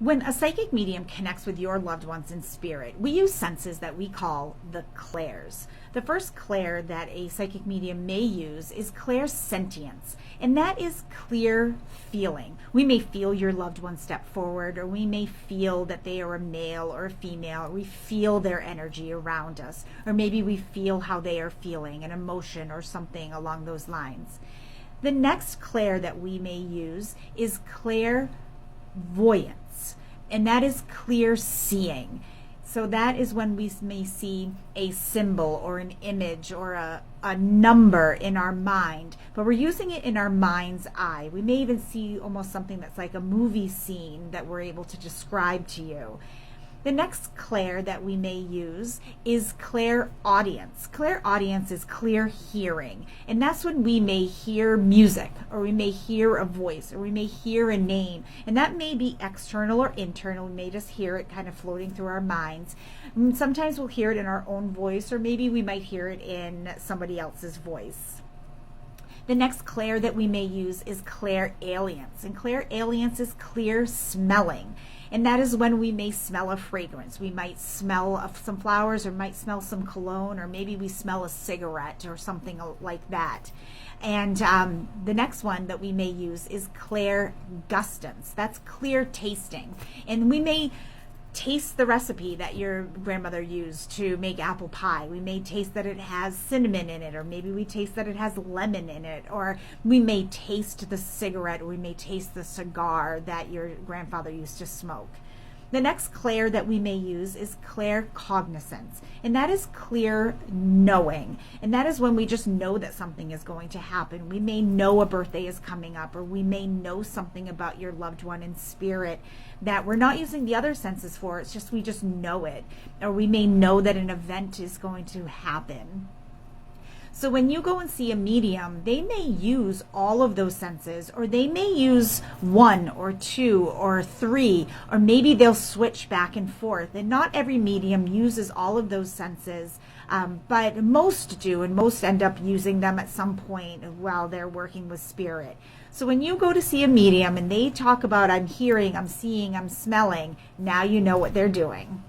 When a psychic medium connects with your loved ones in spirit, we use senses that we call the clairs. The first clair that a psychic medium may use is clairsentience, and that is clear feeling. We may feel your loved one step forward, or we may feel that they are a male or a female, or we feel their energy around us, or maybe we feel how they are feeling, an emotion or something along those lines. The next clair that we may use is clairvoyance, and that is clear seeing. So that is when we may see a symbol or an image or a number in our mind, but we're using it in our mind's eye. We may even see almost something that's like a movie scene that we're able to describe to you. The next clair that we may use is clairaudience. Clairaudience is clear hearing, and that's when we may hear music, or we may hear a voice, or we may hear a name, and that may be external or internal. We may just hear it kind of floating through our minds. Sometimes we'll hear it in our own voice, or maybe we might hear it in somebody else's voice. The next clair that we may use is clairaliance, and clairaliance is clear smelling. And that is when we may smell a fragrance. We might smell some flowers, or might smell some cologne, or maybe we smell a cigarette or something like that. And the next one that we may use is clairgustance. That's clear tasting. And we may taste the recipe that your grandmother used to make apple pie. We may taste that it has cinnamon in it, or maybe we taste that it has lemon in it, or we may taste the cigarette, or we may taste the cigar that your grandfather used to smoke. The next clair that we may use is claircognizance, and that is clear knowing. And that is when we just know that something is going to happen. We may know a birthday is coming up, or we may know something about your loved one in spirit that we're not using the other senses for. It's just we just know it, or we may know that an event is going to happen. So when you go and see a medium, they may use all of those senses, or they may use one or two or three, or maybe they'll switch back and forth. And not every medium uses all of those senses, but most do, and most end up using them at some point while they're working with spirit. So when you go to see a medium and they talk about I'm hearing, I'm seeing, I'm smelling, now you know what they're doing.